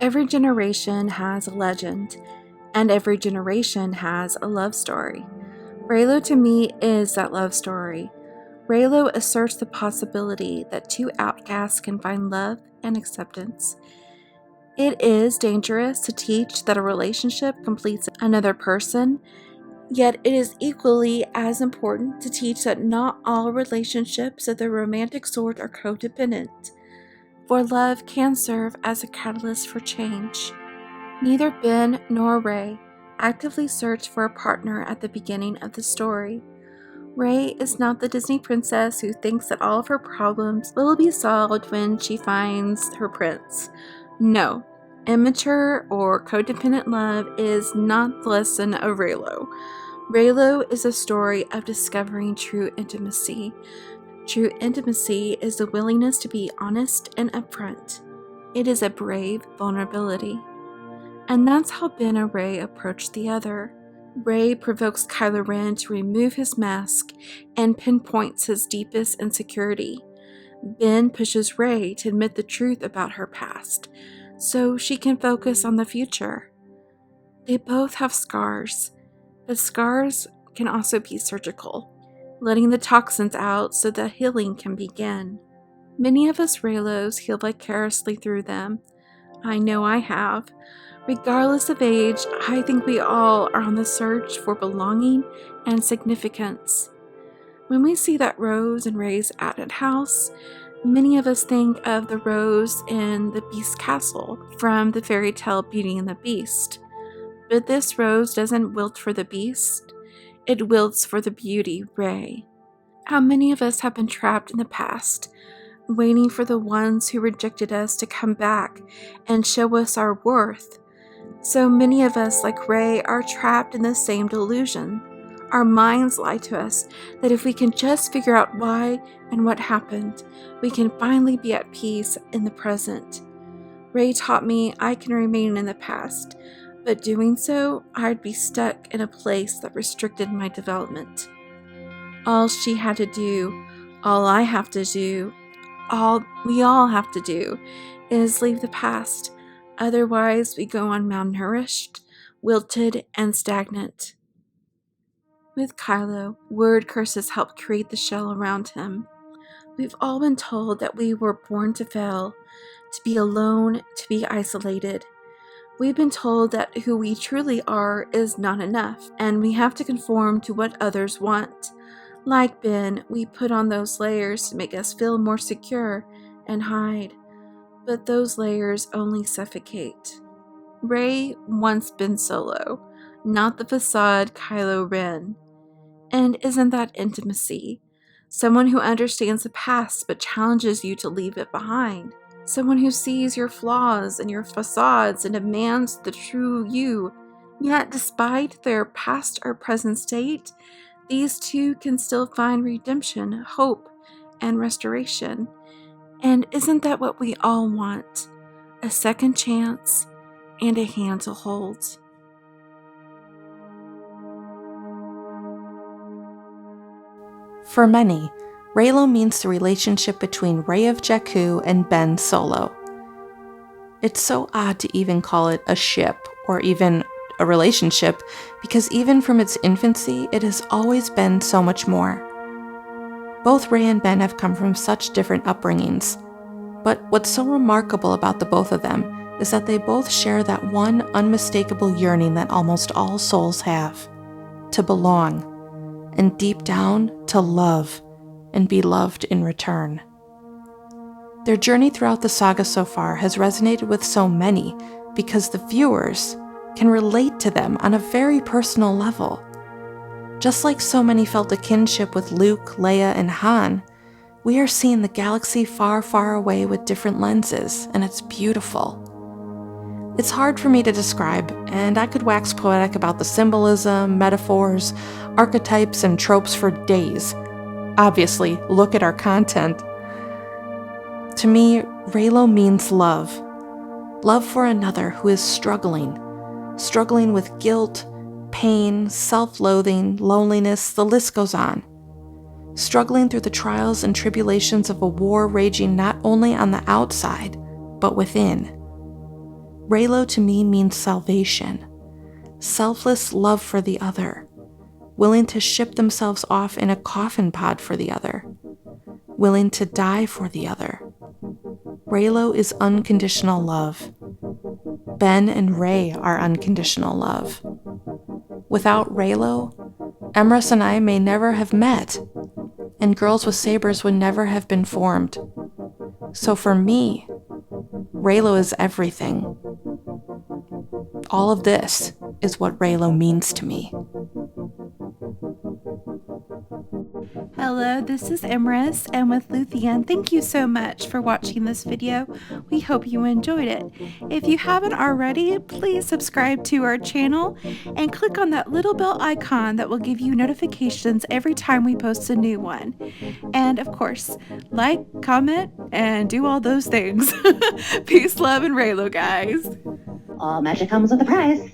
Every generation has a legend, and every generation has a love story. Reylo to me is that love story. Reylo asserts the possibility that two outcasts can find love and acceptance. It is dangerous to teach that a relationship completes another person, yet it is equally as important to teach that not all relationships of the romantic sort are codependent, for love can serve as a catalyst for change. Neither Ben nor Ray actively search for a partner at the beginning of the story. Ray is not the Disney princess who thinks that all of her problems will be solved when she finds her prince. No, immature or codependent love is not the lesson of Reylo. Reylo is a story of discovering true intimacy. True intimacy is the willingness to be honest and upfront. It is a brave vulnerability. And that's how Ben and Ray approach the other. Ray provokes Kylo Ren to remove his mask and pinpoints his deepest insecurity. Ben pushes Ray to admit the truth about her past, so she can focus on the future. They both have scars, but scars can also be surgical, letting the toxins out so that healing can begin. Many of us Reylos heal vicariously through them. I know I have. Regardless of age, I think we all are on the search for belonging and significance. When we see that rose in Ray's attic house, many of us think of the rose in the Beast Castle from the fairy tale Beauty and the Beast. But this rose doesn't wilt for the beast, it wilts for the beauty, Ray. How many of us have been trapped in the past, waiting for the ones who rejected us to come back and show us our worth? So many of us, like Ray, are trapped in the same delusion. Our minds lie to us that if we can just figure out why and what happened, we can finally be at peace in the present. Ray taught me I can remain in the past, but doing so, I'd be stuck in a place that restricted my development. All she had to do, all I have to do, all we all have to do is leave the past. Otherwise, we go on malnourished, wilted, and stagnant. With Kylo, word curses help create the shell around him. We've all been told that we were born to fail, to be alone, to be isolated. We've been told that who we truly are is not enough, and we have to conform to what others want. Like Ben, we put on those layers to make us feel more secure and hide. But those layers only suffocate. Ray once been solo, not the facade Kylo Ren. And isn't that intimacy? Someone who understands the past but challenges you to leave it behind. Someone who sees your flaws and your facades and demands the true you. Yet despite their past or present state, these two can still find redemption, hope, and restoration. And isn't that what we all want? A second chance and a hand to hold. For many, Reylo means the relationship between Rey of Jakku and Ben Solo. It's so odd to even call it a ship or even a relationship because even from its infancy, it has always been so much more. Both Rey and Ben have come from such different upbringings, but what's so remarkable about the both of them is that they both share that one unmistakable yearning that almost all souls have, to belong, and deep down, to love, and be loved in return. Their journey throughout the saga so far has resonated with so many because the viewers can relate to them on a very personal level. Just like so many felt a kinship with Luke, Leia, and Han, we are seeing the galaxy far, far away with different lenses, and it's beautiful. It's hard for me to describe, and I could wax poetic about the symbolism, metaphors, archetypes, and tropes for days. Obviously, look at our content. To me, Reylo means love. Love for another who is struggling with guilt, pain, self-loathing, loneliness, the list goes on. Struggling through the trials and tribulations of a war raging not only on the outside, but within. Reylo to me means salvation, selfless love for the other, willing to ship themselves off in a coffin pod for the other, willing to die for the other. Reylo is unconditional love. Ben and Ray are unconditional love. Without Reylo, Emrys and I may never have met, and Girls with Sabers would never have been formed. So for me, Reylo is everything. All of this is what Reylo means to me. Hello, this is Emrys, and with Elithien, thank you so much for watching this video. We hope you enjoyed it. If you haven't already, please subscribe to our channel and click on that little bell icon that will give you notifications every time we post a new one. And of course, like, comment, and do all those things. Peace, love, and Reylo, guys. All magic comes with a price.